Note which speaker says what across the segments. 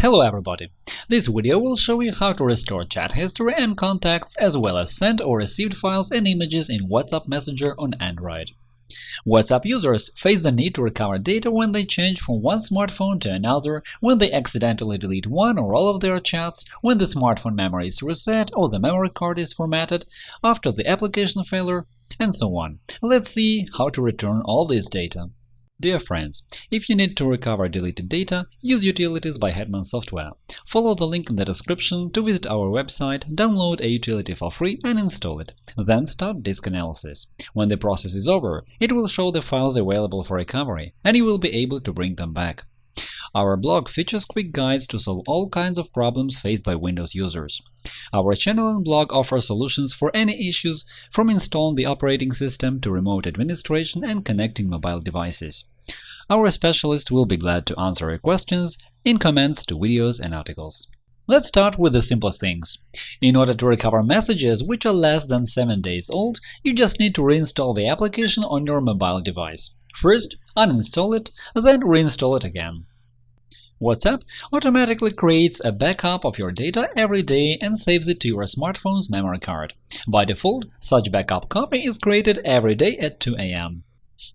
Speaker 1: Hello everybody! This video will show you how to restore chat history and contacts as well as sent or received files and images in WhatsApp Messenger on Android. WhatsApp users face the need to recover data when they change from one smartphone to another, when they accidentally delete one or all of their chats, when the smartphone memory is reset or the memory card is formatted, after the application failure, and so on. Let's see how to return all this data. Dear friends, if you need to recover deleted data, use Utilities by Hetman Software. Follow the link in the description to visit our website, download a utility for free and install it. Then start disk analysis. When the process is over, it will show the files available for recovery, and you will be able to bring them back. Our blog features quick guides to solve all kinds of problems faced by Windows users. Our channel and blog offer solutions for any issues, from installing the operating system to remote administration and connecting mobile devices. Our specialists will be glad to answer your questions in comments to videos and articles. Let's start with the simplest things. In order to recover messages which are less than 7 days old, you just need to reinstall the application on your mobile device. First, uninstall it, then reinstall it again. WhatsApp automatically creates a backup of your data every day and saves it to your smartphone's memory card. By default, such backup copy is created every day at 2 a.m.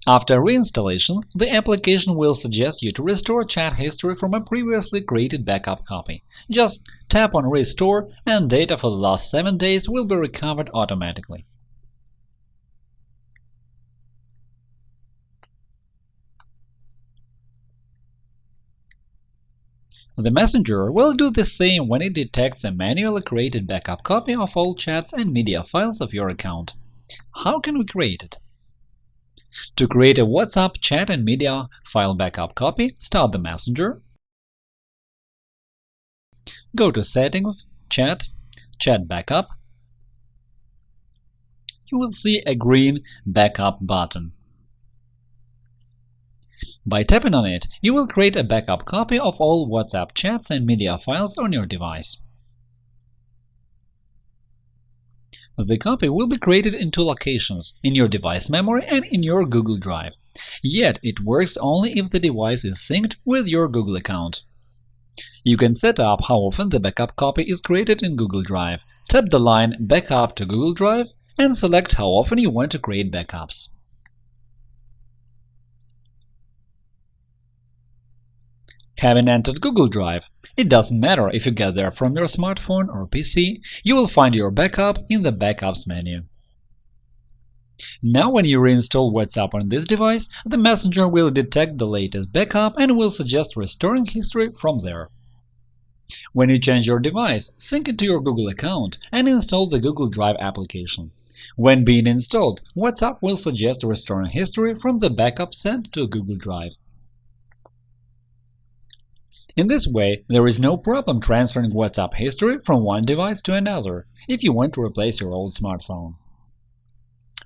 Speaker 1: After reinstallation, the application will suggest you to restore chat history from a previously created backup copy. Just tap on Restore and data for the last 7 days will be recovered automatically. The Messenger will do the same when it detects a manually created backup copy of all chats and media files of your account. How can we create it? To create a WhatsApp chat and media file backup copy, start the Messenger, go to Settings, Chat, Chat Backup. You will see a green Backup button. By tapping on it, you will create a backup copy of all WhatsApp chats and media files on your device. The copy will be created in two locations – in your device memory and in your Google Drive. Yet it works only if the device is synced with your Google account. You can set up how often the backup copy is created in Google Drive. Tap the line Backup to Google Drive and select how often you want to create backups. Having entered Google Drive, it doesn't matter if you get there from your smartphone or PC, you will find your backup in the Backups menu. Now when you reinstall WhatsApp on this device, the Messenger will detect the latest backup and will suggest restoring history from there. When you change your device, sync it to your Google account and install the Google Drive application. When being installed, WhatsApp will suggest restoring history from the backup sent to Google Drive. In this way, there is no problem transferring WhatsApp history from one device to another if you want to replace your old smartphone.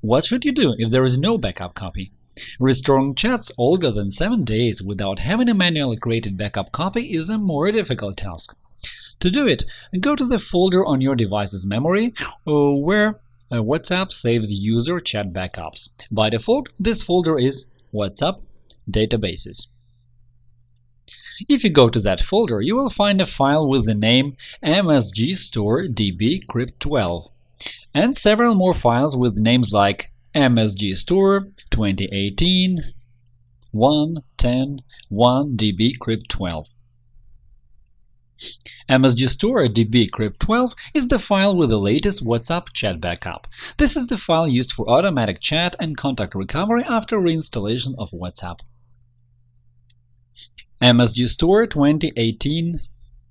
Speaker 1: What should you do if there is no backup copy? Restoring chats older than 7 days without having a manually created backup copy is a more difficult task. To do it, go to the folder on your device's memory where WhatsApp saves user chat backups. By default, this folder is WhatsApp Databases. If you go to that folder, you will find a file with the name msgstore-db-crypt12 and several more files with names like msgstore 2018 1.10.1db-crypt12. msgstore-db-crypt12 is the file with the latest WhatsApp chat backup. This is the file used for automatic chat and contact recovery after reinstallation of WhatsApp. msgstore 2018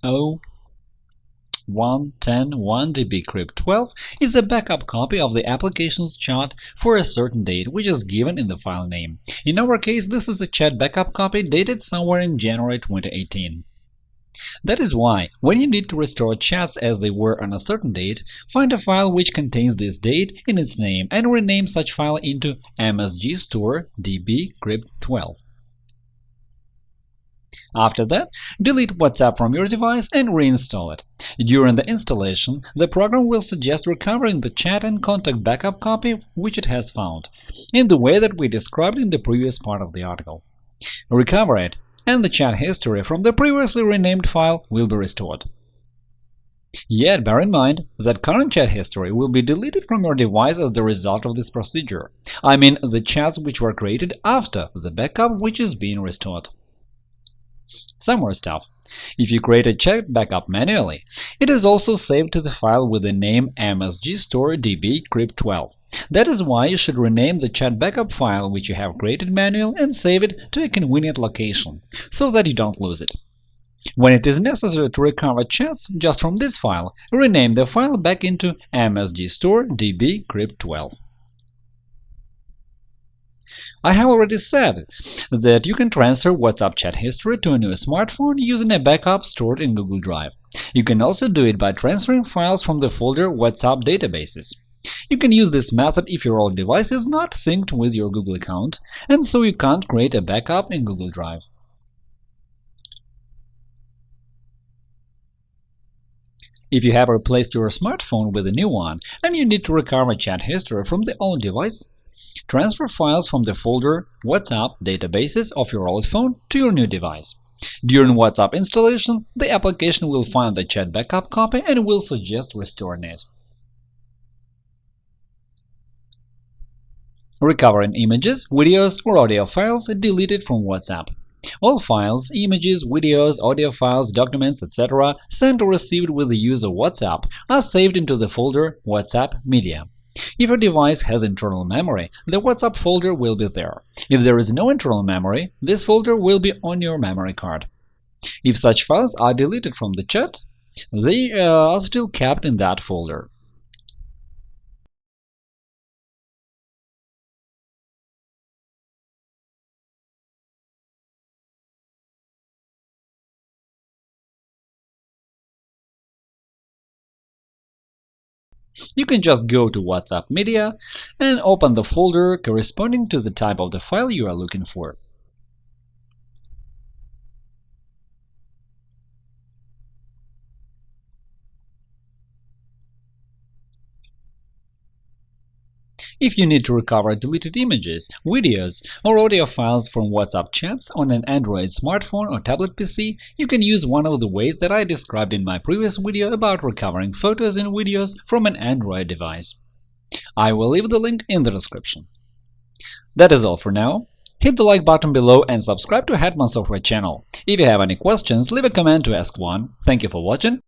Speaker 1: 1.10.1db-crypt12 is a backup copy of the application's chat for a certain date, which is given in the file name. In our case, this is a chat backup copy dated somewhere in January 2018. That is why, when you need to restore chats as they were on a certain date, find a file which contains this date in its name and rename such file into msgstore-db-crypt12. After that, delete WhatsApp from your device and reinstall it. During the installation, the program will suggest recovering the chat and contact backup copy which it has found, in the way that we described in the previous part of the article. Recover it and the chat history from the previously renamed file will be restored. Yet bear in mind that current chat history will be deleted from your device as the result of this procedure. I mean the chats which were created after the backup which is being restored. Some more stuff. If you create a chat backup manually, it is also saved to the file with the name msg_store_db_crypt12. That is why you should rename the chat backup file which you have created manually and save it to a convenient location, so that you don't lose it. When it is necessary to recover chats just from this file, rename the file back into msg_store_db_crypt12. I have already said that you can transfer WhatsApp chat history to a new smartphone using a backup stored in Google Drive. You can also do it by transferring files from the folder WhatsApp databases. You can use this method if your old device is not synced with your Google account, and so you can't create a backup in Google Drive. If you have replaced your smartphone with a new one and you need to recover chat history from the old device, transfer files from the folder WhatsApp databases of your old phone to your new device. During WhatsApp installation, the application will find the chat backup copy and will suggest restoring it. Recovering images, videos, or audio files deleted from WhatsApp. All files, images, videos, audio files, documents, etc. sent or received with the use of WhatsApp are saved into the folder WhatsApp Media. If your device has internal memory, the WhatsApp folder will be there. If there is no internal memory, this folder will be on your memory card. If such files are deleted from the chat, they are still kept in that folder. You can just go to WhatsApp Media and open the folder corresponding to the type of the file you are looking for. If you need to recover deleted images, videos, or audio files from WhatsApp chats on an Android smartphone or tablet PC, you can use one of the ways that I described in my previous video about recovering photos and videos from an Android device. I will leave the link in the description. That is all for now. Hit the like button below and subscribe to Hetman Software channel. If you have any questions, leave a comment to ask one. Thank you for watching.